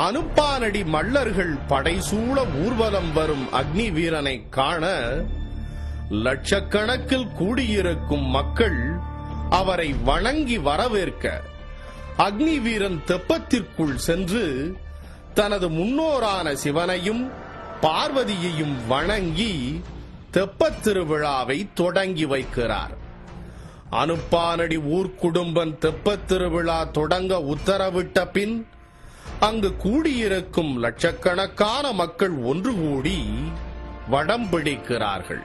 அனுப்பானடி மல்லர்கள் படைசூழ ஊர்வலம் வரும் அக்னி வீரனை காண லட்சக்கணக்கில் கூடியிருக்கும் மக்கள் அவரை வணங்கி வரவேற்க அக்னி வீரன் தெப்பத்திற்குள் சென்று தனது முன்னோரான சிவனையும் பார்வதியையும் வணங்கி தெப்பத் திருவிழாவை தொடங்கி வைக்கிறார். அனுப்பானடி ஊர்க்குடும்பன் தெப்பத் திருவிழா தொடங்க உத்தரவிட்ட பின் அங்கு கூடியிருக்கும் லட்சக்கணக்கான மக்கள் ஒன்று கூடி வடம் பிடிக்கிறார்கள்.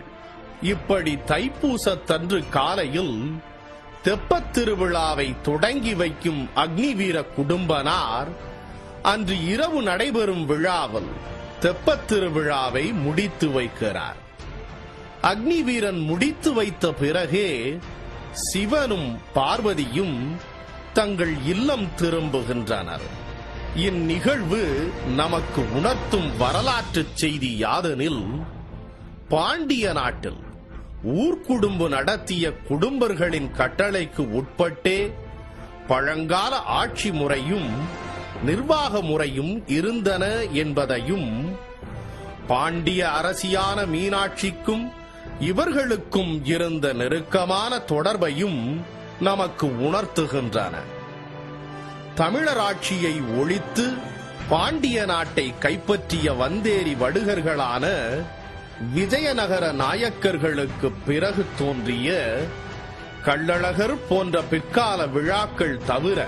இப்படி தைப்பூசத்தன்று காலையில் தெப்பத் திருவிழாவை தொடங்கி வைக்கும் அக்னி வீர குடும்பனார் அன்று இரவு நடைபெறும் விழாவில் தெப்பத் திருவிழாவை முடித்து வைக்கிறார். அக்னி வீரன் முடித்து வைத்த பிறகே சிவனும் பார்வதியும் தங்கள் இல்லம் திரும்புகின்றனர். இந்நிகழ்வு நமக்கு உணர்த்தும் வரலாற்று செய்தி யாதெனில், பாண்டிய நாட்டில் ஊர்க்குடும்பு நடத்திய குடும்பர்களின் கட்டளைக்கு உட்பட்டே பழங்கால ஆட்சி முறையும் நிர்வாக முறையும் இருந்தன என்பதையும், பாண்டிய அரசியான மீனாட்சிக்கும் இவர்களுக்கும் இருந்த நெருக்கமான தொடர்பையும் நமக்கு உணர்த்துகின்றன. தமிழர் ஆட்சியை ஒழித்து பாண்டிய நாட்டை கைப்பற்றிய வந்தேரி வடுகர்களான விஜயநகர நாயக்கர்களுக்கு பிறகு தோன்றிய கள்ளழகர் போன்ற பிற்கால விழாக்கள் தவிர,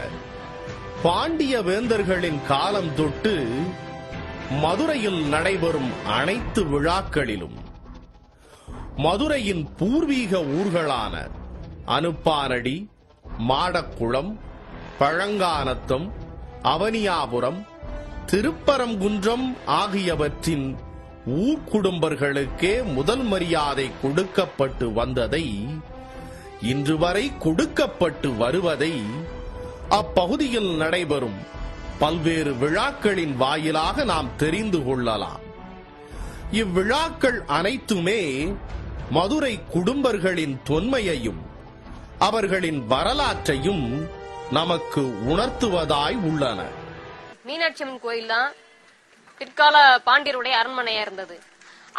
பாண்டிய வேந்தர்களின் காலம் தொட்டு மதுரையில் நடைபெறும் அனைத்து விழாக்களிலும் மதுரையின் பூர்வீக ஊர்களான அனுப்பானடி, மாடக்குளம், பழங்கானத்தம், அவனியாபுரம், திருப்பரங்குன்றம் ஆகியவற்றின் ஊர்க்குடும்பர்களுக்கே முதல் மரியாதை கொடுக்கப்பட்டு வந்ததை, இன்று வரை கொடுக்கப்பட்டு வருவதை அப்பகுதியில் நடைபெறும் பல்வேறு விழாக்களின் வாயிலாக நாம் தெரிந்து கொள்ளலாம். இவ்விழாக்கள் அனைத்துமே மதுரை குடும்பர்களின் தொன்மையையும் அவர்களின் வரலாற்றையும் நமக்கு உணர்த்துவதாய் உள்ளன. மீனாட்சி அம்மன் கோயில் தான் பிற்கால பாண்டியருடைய அரண்மனையா இருந்தது.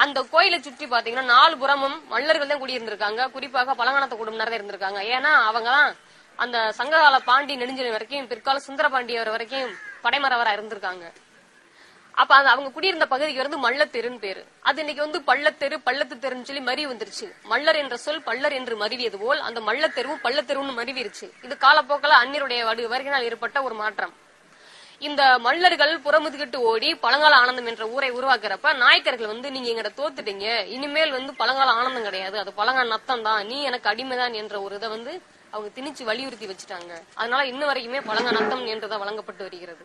அந்த கோயிலை சுற்றி பாத்தீங்கன்னா 4 புறமும் மல்லர்கள் தான் குடியிருந்திருக்காங்க. குறிப்பாக பழங்கானத்த குடும்பம் தான் இருந்திருக்காங்க. ஏன்னா அவங்க தான் அந்த சங்ககால பாண்டி நெடுஞ்செழியன் வரைக்கும் பிற்கால சுந்தர பாண்டியர் வரைக்கும் படைமரவரா இருந்திருக்காங்க. அப்ப அவங்க குடியிருந்த பகுதிக்கு வந்து மல்லத்தெருன்னு பேரு. அது இன்னைக்கு வந்து பள்ளத்தெரு, பள்ளத்து தெருன்னு சொல்லி மறி வந்துருச்சு. மல்லர் என்ற சொல் பல்லர் என்று மருவியது போல் அந்த மல்லத்தெருவும் பள்ளத்தெருவும் மருவிருச்சு. இது காலப்போக்கில் அந்நியருடைய வருகையினால் ஏற்பட்ட ஒரு மாற்றம். இந்த மல்லர்கள் புறமுதுகிட்டு ஓடி பழங்கால ஆனந்தம் என்ற ஊரை உருவாக்குறப்ப நாயக்கர்கள் வந்து நீங்க எங்கிட்ட தோத்துட்டீங்க, இனிமேல் வந்து பழங்கால ஆனந்தம் கிடையாது, அது பழங்கால நத்தம் தான், நீ எனக்கு அடிமைதான் என்ற ஒரு இதை வந்து அவங்க திணிச்சு வலியுறுத்தி வச்சுட்டாங்க. அதனால இன்ன வரைக்குமே பழங்க நத்தம் என்றுதான் வழங்கப்பட்டு வருகிறது.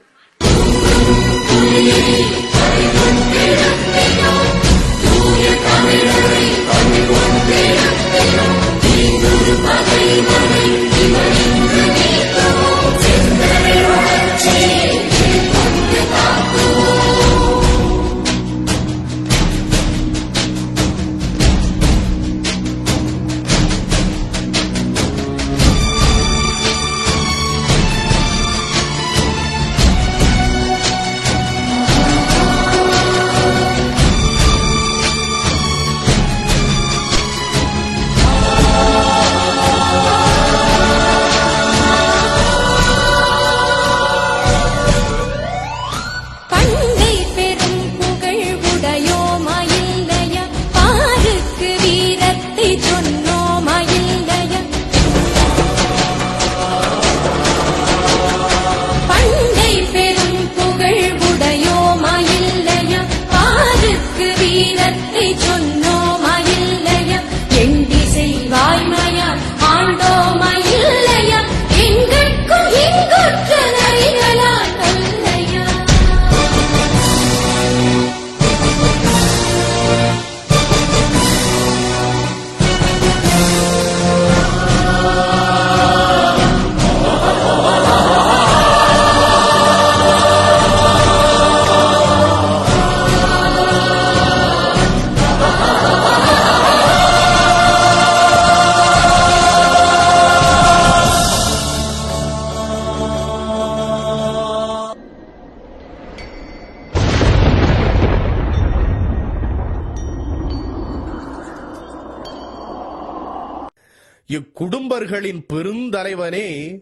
இக்குடும்பர்களின் பெருந்தலைவனே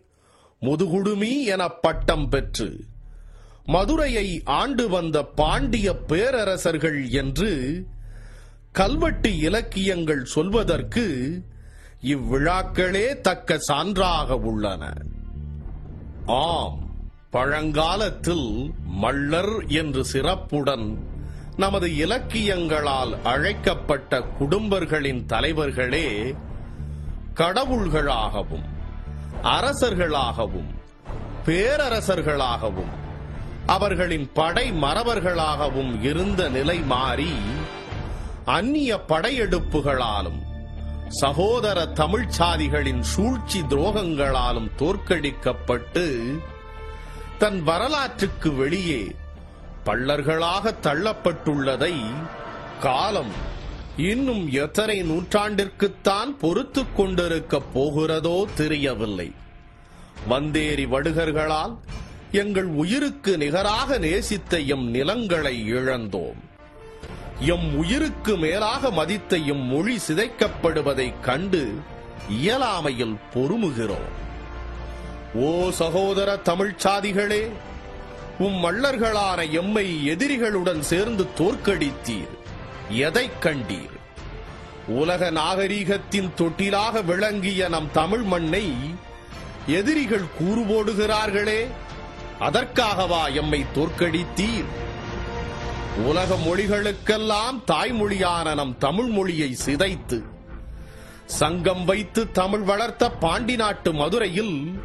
முதுகுடுமி என பட்டம் பெற்று மதுரையை ஆண்டு வந்த பாண்டிய பேரரசர்கள் என்று கல்வெட்டு இலக்கியங்கள் சொல்வதற்கு இவ்விழாக்களே தக்க சான்றாக உள்ளன. ஆம், பழங்காலத்தில் மள்ளர் என்று சிறப்புடன் நமது இலக்கியங்களால் அழைக்கப்பட்ட குடும்பர்களின் தலைவர்களே கடவுள்களாகவும் அரசர்களாகவும் பேரரசர்களாகவும் அவர்களின் படை மறவர்களாகவும் இருந்த நிலை மாறி அந்நிய படையெடுப்புகளாலும் சகோதர தமிழ்ச் சாதிகளின் சூழ்ச்சி துரோகங்களாலும் தோற்கடிக்கப்பட்டு தன் வரலாற்றுக்கு வெளியே பள்ளர்களாக தள்ளப்பட்டுள்ளதை காலம் இன்னும் எத்தனை நூற்றாண்டிற்குத்தான் பொறுத்துக் கொண்டிருக்கப் போகிறதோ தெரியவில்லை. வந்தேரி வடுகர்களால் எங்கள் உயிருக்கு நிகராக நேசித்த எம் நிலங்களை இழந்தோம். எம் உயிருக்கு மேலாக மதித்த எம் மொழி சிதைக்கப்படுவதைக் கண்டு இயலாமையில் பொறுமுகிறோம். ஓ சகோதர தமிழ்ச் சாதிகளே, மள்ளர்களான எம்மை எதிரிகளுடன் சேர்ந்து தோற்கடித்தீர். எதைக் கண்டீர்? உலக நாகரீகத்தின் தொட்டிலாக விளங்கிய நம் தமிழ் மண்ணை எதிரிகள் கூறுபோடுகிறார்களே, அதற்காகவா எம்மை தோற்கடித்தீர்? உலக மொழிகளுக்கெல்லாம் தாய்மொழியான நம் தமிழ் மொழியை சிதைத்து சங்கம் வைத்து தமிழ் வளர்த்த பாண்டி நாட்டு மதுரையில்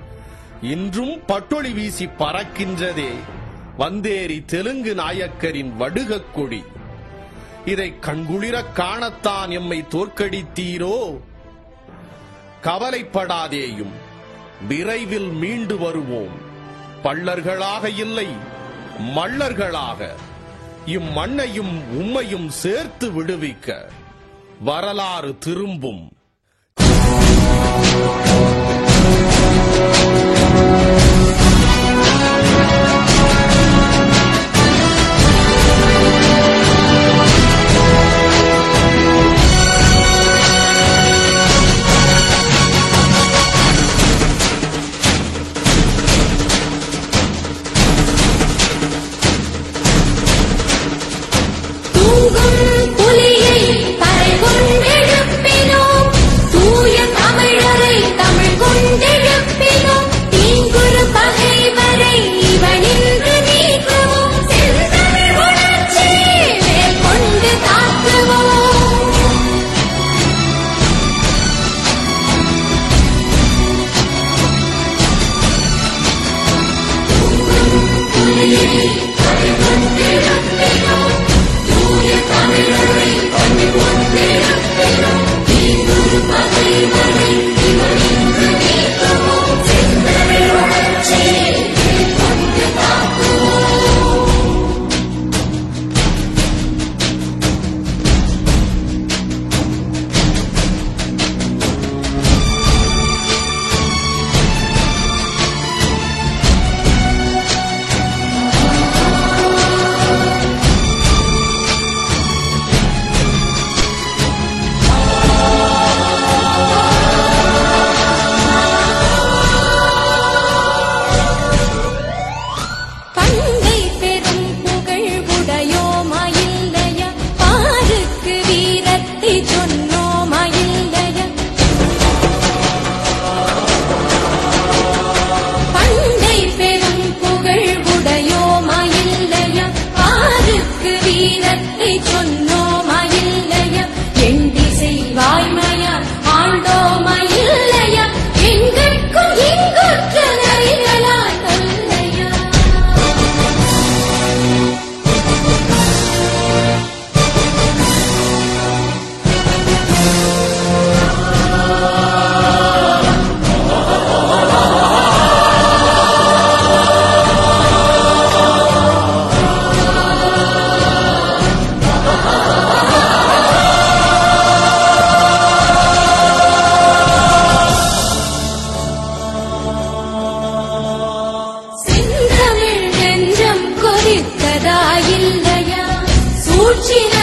இன்றும் பட்டொளி வீசி பறக்கின்றதே வந்தேரி தெலுங்கு நாயக்கரின் வடுகக் கொடி. இதை கண்குளிர காணத்தான் எம்மை தோற்கடித்தீரோ? கவலைப்படாதேயும், விரைவில் மீண்டு வருவோம். பள்ளர்களாக இல்லை, மள்ளர்களாக இம்மண்ணையும் உம்மையும் சேர்த்து விடுவிக்க வரலாறு திரும்பும். சூழ்ச்சி